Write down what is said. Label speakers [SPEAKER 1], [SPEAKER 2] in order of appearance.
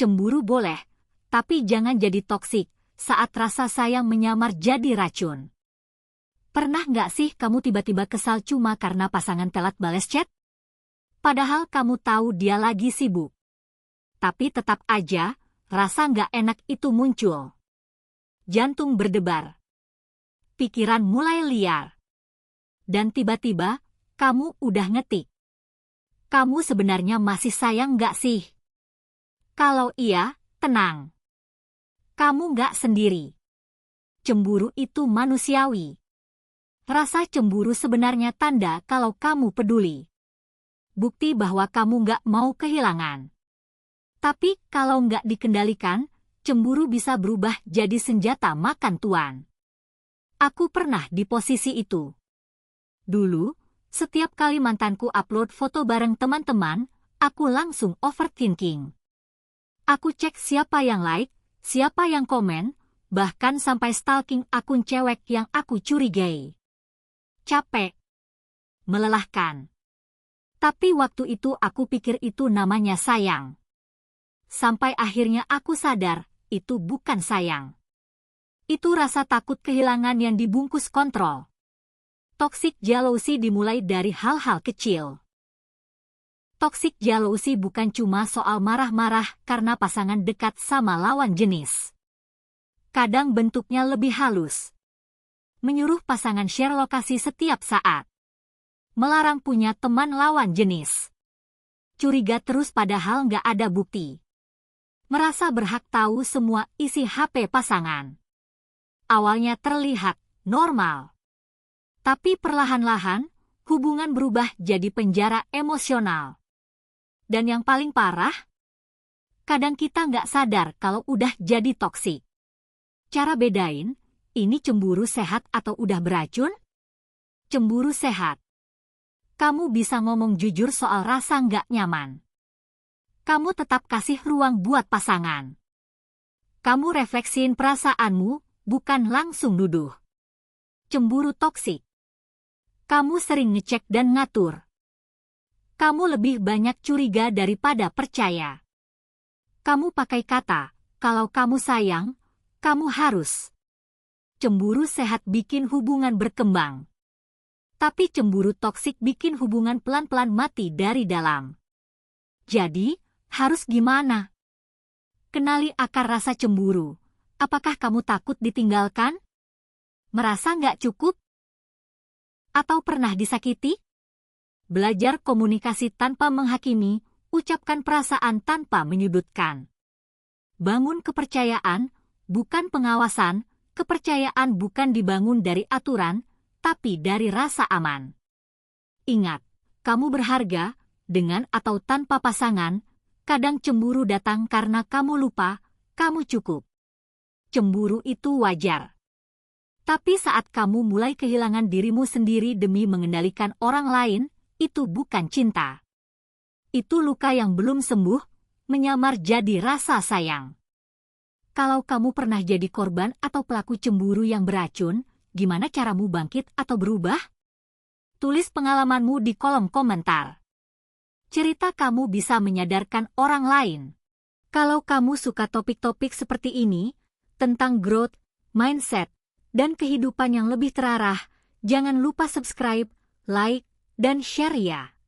[SPEAKER 1] Cemburu boleh, tapi jangan jadi toksik saat rasa sayang menyamar jadi racun. Pernah nggak sih kamu tiba-tiba kesal cuma karena pasangan telat balas chat? Padahal kamu tahu dia lagi sibuk. Tapi tetap aja, rasa nggak enak itu muncul. Jantung berdebar. Pikiran mulai liar. Dan tiba-tiba, kamu udah ngetik. Kamu sebenarnya masih sayang nggak sih? Kalau iya, tenang. Kamu nggak sendiri. Cemburu itu manusiawi. Rasa cemburu sebenarnya tanda kalau kamu peduli. Bukti bahwa kamu nggak mau kehilangan. Tapi kalau nggak dikendalikan, cemburu bisa berubah jadi senjata makan tuan. Aku pernah di posisi itu. Dulu, setiap kali mantanku upload foto bareng teman-teman, aku langsung overthinking. Aku cek siapa yang like, siapa yang komen, bahkan sampai stalking akun cewek yang aku curigai. Capek. Melelahkan. Tapi waktu itu aku pikir itu namanya sayang. Sampai akhirnya aku sadar, itu bukan sayang. Itu rasa takut kehilangan yang dibungkus kontrol. Toxic jealousy dimulai dari hal-hal kecil. Toxic jealousy bukan cuma soal marah-marah karena pasangan dekat sama lawan jenis. Kadang bentuknya lebih halus. Menyuruh pasangan share lokasi setiap saat. Melarang punya teman lawan jenis. Curiga terus padahal nggak ada bukti. Merasa berhak tahu semua isi HP pasangan. Awalnya terlihat normal. Tapi perlahan-lahan, hubungan berubah jadi penjara emosional. Dan yang paling parah, kadang kita nggak sadar kalau udah jadi toksik. Cara bedain, ini cemburu sehat atau udah beracun? Cemburu sehat. Kamu bisa ngomong jujur soal rasa nggak nyaman. Kamu tetap kasih ruang buat pasangan. Kamu refleksiin perasaanmu, bukan langsung nuduh. Cemburu toksik. Kamu sering ngecek dan ngatur. Kamu lebih banyak curiga daripada percaya. Kamu pakai kata, kalau kamu sayang, kamu harus. Cemburu sehat bikin hubungan berkembang. Tapi cemburu toksik bikin hubungan pelan-pelan mati dari dalam. Jadi, harus gimana? Kenali akar rasa cemburu. Apakah kamu takut ditinggalkan? Merasa nggak cukup? Atau pernah disakiti? Belajar komunikasi tanpa menghakimi, ucapkan perasaan tanpa menyudutkan. Bangun kepercayaan, bukan pengawasan, kepercayaan bukan dibangun dari aturan, tapi dari rasa aman. Ingat, kamu berharga, dengan atau tanpa pasangan, kadang cemburu datang karena kamu lupa, kamu cukup. Cemburu itu wajar. Tapi saat kamu mulai kehilangan dirimu sendiri demi mengendalikan orang lain, itu bukan cinta. Itu luka yang belum sembuh, menyamar jadi rasa sayang. Kalau kamu pernah jadi korban atau pelaku cemburu yang beracun, gimana caramu bangkit atau berubah? Tulis pengalamanmu di kolom komentar. Cerita kamu bisa menyadarkan orang lain. Kalau kamu suka topik-topik seperti ini, tentang growth, mindset, dan kehidupan yang lebih terarah, jangan lupa subscribe, like, dan share ya.